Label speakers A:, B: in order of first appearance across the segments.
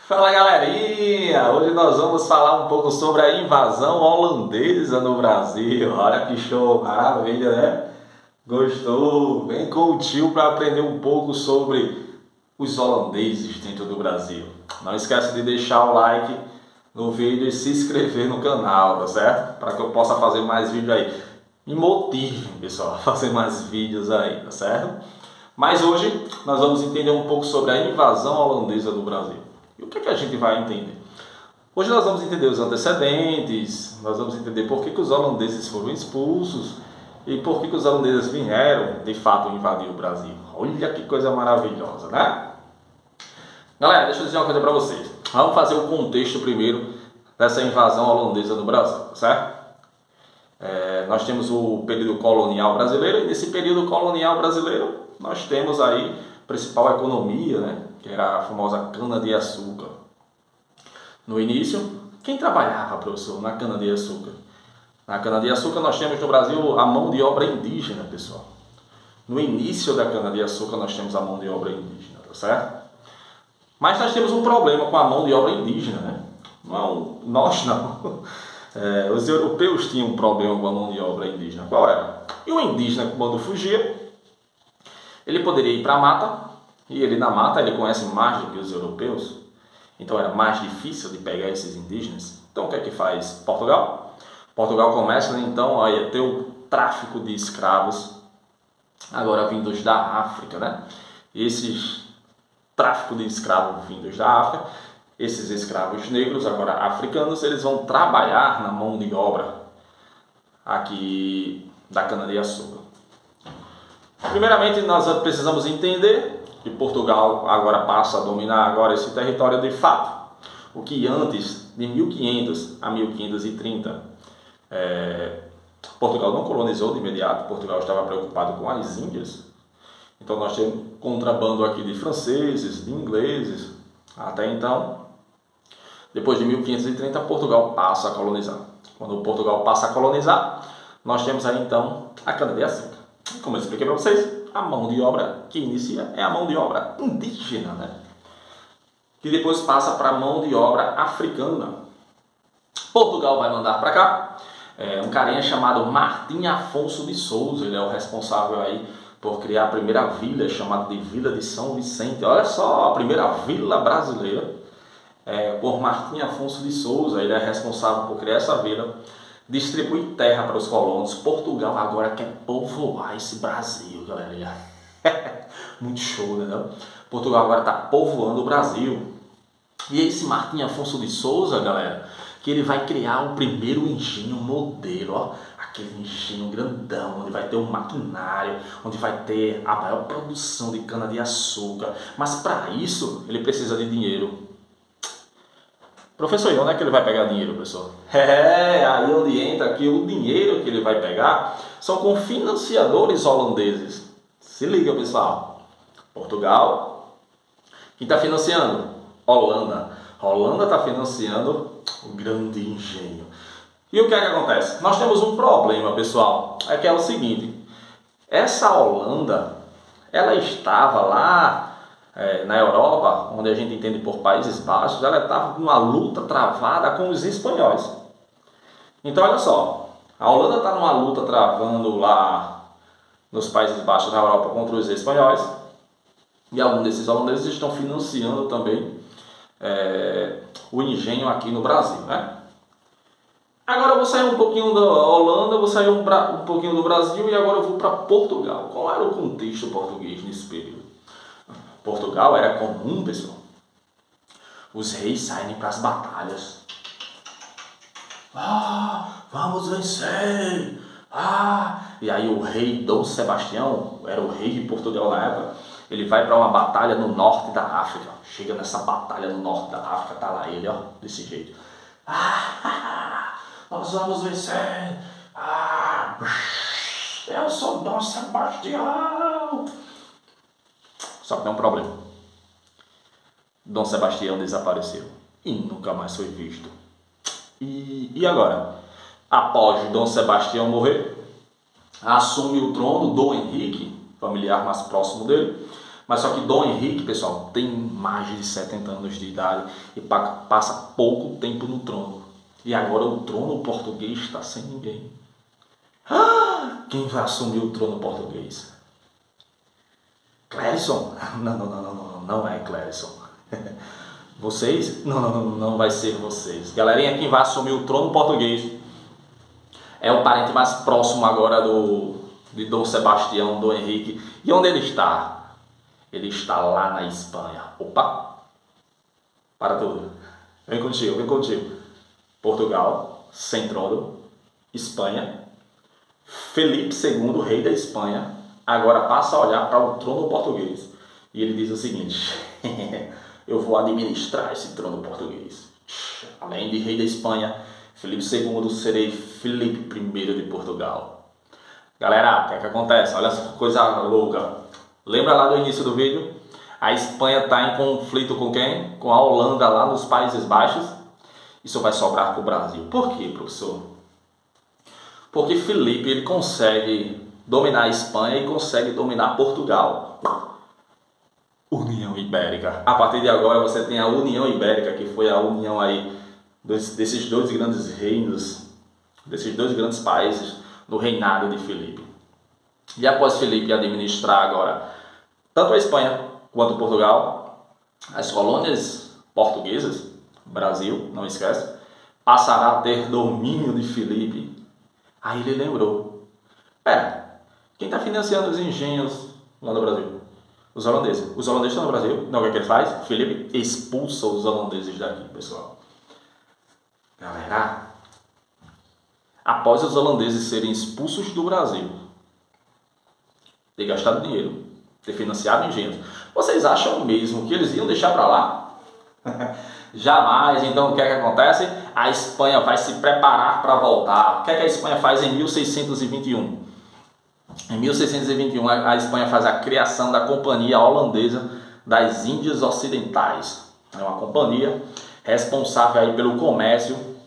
A: Fala galerinha! Hoje nós vamos falar um pouco sobre a invasão holandesa no Brasil. Olha que show, maravilha, né? Gostou? Vem com o tio para aprender um pouco sobre os holandeses dentro do Brasil. Não esqueça de deixar o like no vídeo e se inscrever no canal, tá certo? Para que eu possa fazer mais vídeos aí. Me motivem, pessoal, a fazer mais vídeos aí, tá certo? Mas hoje nós vamos entender um pouco sobre a invasão holandesa do Brasil. E o que é que a gente vai entender? Hoje nós vamos entender os antecedentes, nós vamos entender por que os holandeses foram expulsos e por que os holandeses vieram, de fato, invadir o Brasil. Olha que coisa maravilhosa, né? Galera, deixa eu dizer uma coisa para vocês. Vamos fazer o contexto primeiro dessa invasão holandesa no Brasil, certo? Nós temos o período colonial brasileiro e nesse período colonial brasileiro nós temos aí a principal economia, né? Que era a famosa cana-de-açúcar. No início, quem trabalhava, professor, na cana-de-açúcar? Na cana-de-açúcar nós temos no Brasil a mão de obra indígena, pessoal. No início da cana-de-açúcar nós temos a mão de obra indígena, tá certo? Mas nós temos um problema com a mão de obra indígena, né? Não, nós não. Os europeus tinham um problema com a mão de obra indígena. Qual era? E o indígena, quando fugia, ele poderia ir para a mata, e ele na mata ele conhece mais do que os europeus, então era mais difícil de pegar esses indígenas. Então o que é que faz Portugal? Portugal começa então a ter o tráfico de escravos, agora vindos da África, né? Esses tráfico de escravos vindos da África, esses escravos negros, agora africanos, eles vão trabalhar na mão de obra aqui da cana-de-açúcar. Primeiramente, nós precisamos entender que Portugal agora passa a dominar agora esse território de fato. O que antes, de 1500 a 1530, Portugal não colonizou de imediato. Portugal estava preocupado com as Índias. Então nós temos contrabando aqui de franceses, de ingleses. Até então, depois de 1530, Portugal passa a colonizar. Quando Portugal passa a colonizar, nós temos aí então a cana-de-açúcar. Como eu expliquei para vocês, a mão de obra que inicia é a mão de obra indígena, né? Que depois passa para a mão de obra africana. Portugal vai mandar para cá um carinha chamado Martim Afonso de Souza. Ele é o responsável aí por criar a primeira vila, chamada de Vila de São Vicente. Olha só, a primeira vila brasileira, por Martim Afonso de Souza. Ele é responsável por criar essa vila, distribui terra para os colonos. Portugal agora quer povoar esse Brasil, galera. Muito show, né? Portugal agora está povoando o Brasil. E esse Martim Afonso de Souza, galera, que ele vai criar o primeiro engenho modelo, ó, aquele engenho grandão, onde vai ter um maquinário, onde vai ter a maior produção de cana-de-açúcar. Mas para isso, ele precisa de dinheiro. Professor, e onde é que ele vai pegar dinheiro, professor? Aí onde entra aqui o dinheiro que ele vai pegar são com financiadores holandeses. Se liga, pessoal. Portugal. Quem está financiando? Holanda. Holanda está financiando o grande engenho. E o que é que acontece? Nós temos um problema, pessoal. É que é o seguinte. Essa Holanda, ela estava lá na Europa, onde a gente entende por Países Baixos, ela estava numa luta travada com os espanhóis. Então, olha só, a Holanda está numa luta travando lá nos Países Baixos, na Europa, contra os espanhóis, e alguns desses holandeses estão financiando também o engenho aqui no Brasil, né? Agora eu vou sair um pouquinho da Holanda, vou sair um pouquinho do Brasil e agora eu vou para Portugal. Qual era o contexto português nesse período? Portugal era comum, pessoal, os reis saírem para as batalhas. Vamos vencer! E aí o rei Dom Sebastião, era o rei de Portugal na época, ele vai para uma batalha no norte da África. Chega nessa batalha no norte da África, tá lá ele, ó, desse jeito. Nós vamos vencer! Eu sou Dom Sebastião! Só que tem um problema. Dom Sebastião desapareceu e nunca mais foi visto. E agora? Após Dom Sebastião morrer, assume o trono Dom Henrique, familiar mais próximo dele, Mas só que Dom Henrique, pessoal, tem mais de 70 anos de idade e passa pouco tempo no trono. E agora o trono português está sem ninguém. Quem vai assumir o trono português? Clérison? Não é Clérison. Vocês? Não vai ser vocês. Galerinha, quem vai assumir o trono português é o parente mais próximo agora de Dom Sebastião, Dom Henrique. E onde ele está? Ele está lá na Espanha. Opa! Para tudo. Vem contigo. Portugal, sem trono. Espanha. Felipe II, rei da Espanha, agora passa a olhar para o trono português. E ele diz o seguinte: eu vou administrar esse trono português. Além de rei da Espanha, Felipe II, serei Felipe I de Portugal. Galera, o que é que acontece? Olha essa coisa louca. Lembra lá do início do vídeo? A Espanha está em conflito com quem? Com a Holanda lá nos Países Baixos. Isso vai sobrar para o Brasil. Por quê, professor? Porque Felipe ele consegue dominar a Espanha e consegue dominar Portugal. União Ibérica. A partir de agora você tem a União Ibérica, que foi a união aí desses dois grandes reinos, desses dois grandes países no reinado de Felipe. E após Felipe administrar agora tanto a Espanha quanto Portugal, as colônias portuguesas, Brasil, não esquece, passará a ter domínio de Felipe. Aí ele lembrou: pera, quem está financiando os engenhos lá no Brasil? Os holandeses. Os holandeses estão no Brasil. Não, o que é que ele faz? Felipe expulsa os holandeses daqui, pessoal. Galera, após os holandeses serem expulsos do Brasil, ter gastado dinheiro, ter financiado engenhos, vocês acham mesmo que eles iam deixar para lá? Jamais. Então o que é que acontece? A Espanha vai se preparar para voltar. O que é que a Espanha faz em 1621? Em 1621 a Espanha faz a criação da Companhia Holandesa das Índias Ocidentais. É uma companhia responsável aí pelo comércio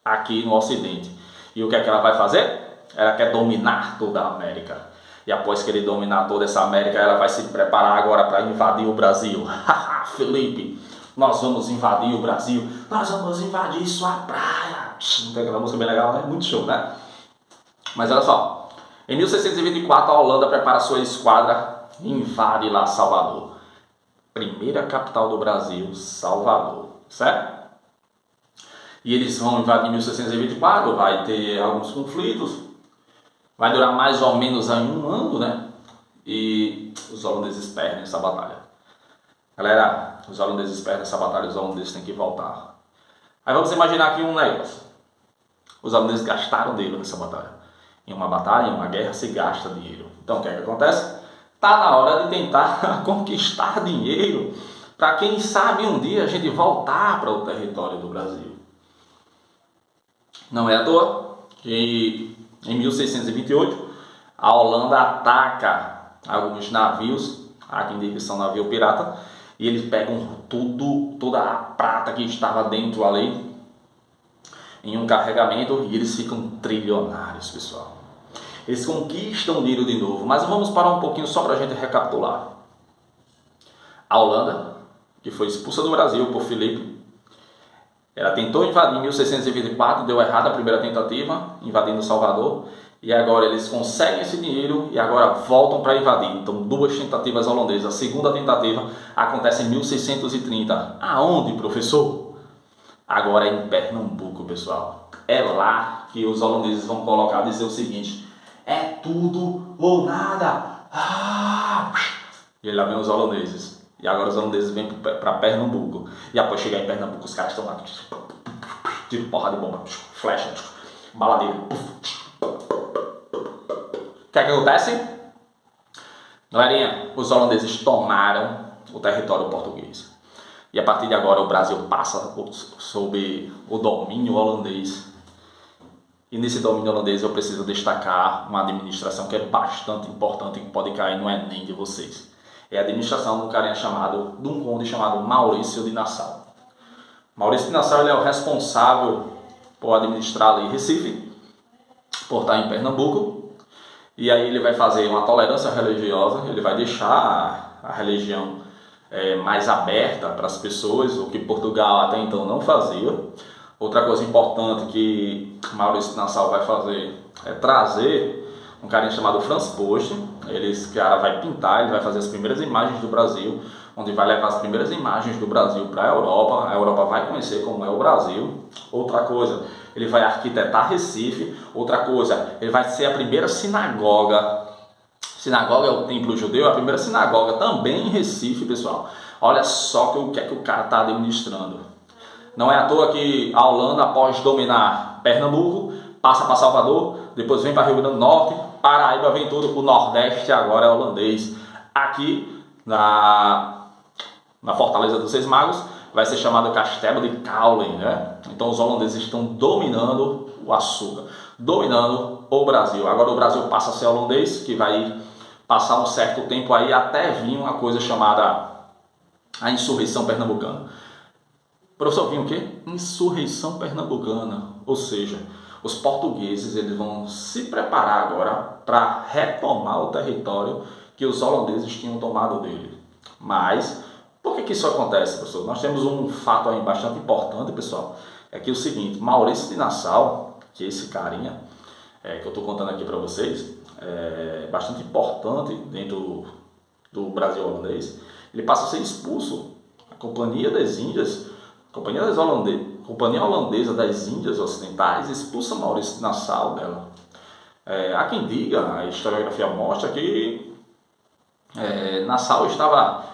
A: aqui no Ocidente. E o que é que ela vai fazer? Ela quer dominar toda a América. E após querer dominar toda essa América, ela vai se preparar agora para invadir o Brasil. Haha, Felipe, nós vamos invadir o Brasil. Nós vamos invadir sua praia. Não tem aquela música bem legal, né? Muito show, né? Mas olha só. Em 1624, a Holanda prepara sua esquadra e invade lá Salvador. Primeira capital do Brasil, Salvador. Certo? E eles vão invadir em 1624, vai ter alguns conflitos. Vai durar mais ou menos aí um ano, né? E os holandeses perdem essa batalha. Galera, os holandeses perdem essa batalha, os holandeses têm que voltar. Aí vamos imaginar aqui um negócio. Os holandeses gastaram dinheiro nessa batalha. Em uma batalha, em uma guerra, se gasta dinheiro. Então o que é que acontece? Está na hora de tentar conquistar dinheiro para quem sabe um dia a gente voltar para o território do Brasil. Não é à toa que em 1628 a Holanda ataca alguns navios, há quem diga que são navios pirata, e eles pegam toda a prata que estava dentro ali em um carregamento e eles ficam trilionários, pessoal. Eles conquistam o dinheiro de novo, mas vamos parar um pouquinho só para a gente recapitular. A Holanda, que foi expulsa do Brasil por Felipe, ela tentou invadir em 1624, deu errado a primeira tentativa, invadindo Salvador, e agora eles conseguem esse dinheiro e agora voltam para invadir. Então, duas tentativas holandesas. A segunda tentativa acontece em 1630. Aonde, professor? Agora é em Pernambuco, pessoal. É lá que os holandeses vão colocar, dizer o seguinte: é tudo ou nada. E lá vem os holandeses. E agora os holandeses vêm para Pernambuco. E após chegar em Pernambuco, os caras estão lá, tiro porra de bomba, flecha, baladeira. O que é que acontece? Galerinha, os holandeses tomaram o território português. E a partir de agora o Brasil passa sob o domínio holandês. E nesse domínio holandês eu preciso destacar uma administração que é bastante importante, que pode cair no Enem de vocês. É a administração de um conde chamado Maurício de Nassau. Maurício de Nassau ele é o responsável por administrar ali Recife, por estar em Pernambuco. E aí ele vai fazer uma tolerância religiosa, ele vai deixar a a religião mais aberta para as pessoas, o que Portugal até então não fazia. Outra coisa importante que Maurício Nassau vai fazer é trazer um carinha chamado Franz Post. Esse cara vai pintar, ele vai fazer as primeiras imagens do Brasil, onde vai levar as primeiras imagens do Brasil para a Europa vai conhecer como é o Brasil. Outra coisa, ele vai arquitetar Recife. Outra coisa, ele vai ser a primeira sinagoga é o templo judeu, a primeira sinagoga também em Recife, pessoal. Olha só o que é que o cara está administrando. Não é à toa que a Holanda, após dominar Pernambuco, passa para Salvador, depois vem para Rio Grande do Norte, Paraíba, vem tudo, o Nordeste agora é holandês. Aqui na Fortaleza dos Seis Magos vai ser chamado Castelo de Caulen, né? Então os holandeses estão dominando o açúcar, dominando o Brasil. Agora o Brasil passa a ser holandês, que vai passar um certo tempo aí até vir uma coisa chamada a insurreição pernambucana. Professor, vinha o quê? Insurreição pernambucana, ou seja, os portugueses eles vão se preparar agora para retomar o território que os holandeses tinham tomado dele. Mas, por que isso acontece, professor? Nós temos um fato aí bastante importante, pessoal, é que é o seguinte, Maurício de Nassau, que é esse carinha que eu estou contando aqui para vocês, é bastante importante dentro do Brasil holandês, ele passa a ser expulso. A Companhia das Índias, Companhia Holandesa das Índias Ocidentais expulsa Maurício de Nassau dela. Há quem diga, a historiografia mostra que Nassau estava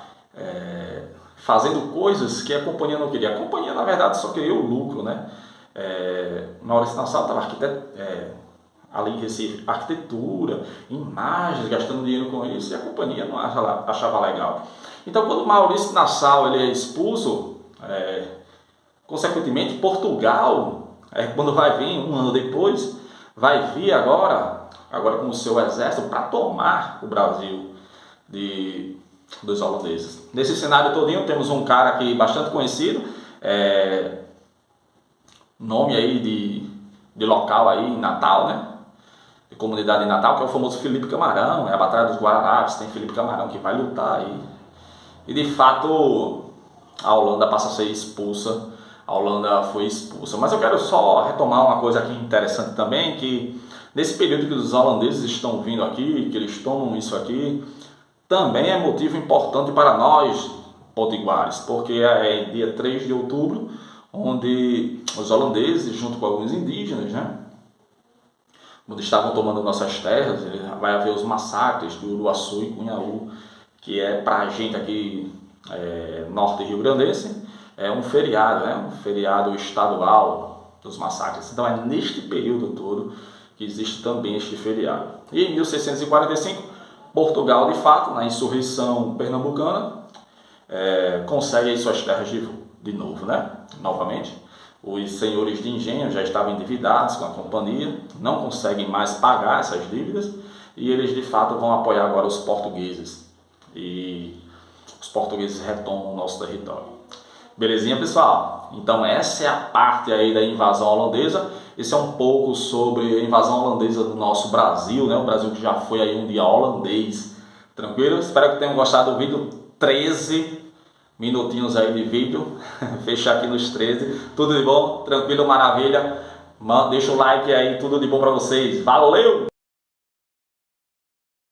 A: fazendo coisas que a companhia não queria. A companhia, na verdade, só queria o lucro, né? Maurício de Nassau estava ali em Recife, arquitetura, imagens, gastando dinheiro com isso, e a companhia não achava legal. Então, quando Maurício de Nassau ele é expulso, consequentemente, Portugal, quando vai vir um ano depois, vai vir agora com o seu exército para tomar o Brasil dos holandeses. Nesse cenário todinho temos um cara aqui bastante conhecido, nome aí de local aí em Natal, né? De comunidade em Natal, que é o famoso Felipe Camarão, a Batalha dos Guararapes, tem Felipe Camarão que vai lutar aí. E de fato a Holanda passa a ser expulsa. A Holanda foi expulsa. Mas eu quero só retomar uma coisa aqui interessante também, que nesse período que os holandeses estão vindo aqui, que eles tomam isso aqui, também é motivo importante para nós, potiguares, porque é dia 3 de outubro, onde os holandeses, junto com alguns indígenas, né, onde estavam tomando nossas terras, vai haver os massacres de Uruaçu e Cunhaú, que é para a gente aqui, norte rio-grandense, é um feriado, né? Um feriado estadual dos massacres. Então é neste período todo que existe também este feriado. E em 1645, Portugal, de fato, na insurreição pernambucana, consegue aí suas terras de novo, né? Novamente. Os senhores de engenho já estavam endividados com a companhia, não conseguem mais pagar essas dívidas e eles de fato vão apoiar agora os portugueses. E os portugueses retomam o nosso território. Belezinha, pessoal? Então essa é a parte aí da invasão holandesa. Esse é um pouco sobre a invasão holandesa do nosso Brasil, né? O Brasil que já foi aí um dia holandês. Tranquilo? Espero que tenham gostado do vídeo. 13 minutinhos aí de vídeo. Fechar aqui nos 13. Tudo de bom? Tranquilo? Maravilha? Deixa o like aí. Tudo de bom para vocês. Valeu!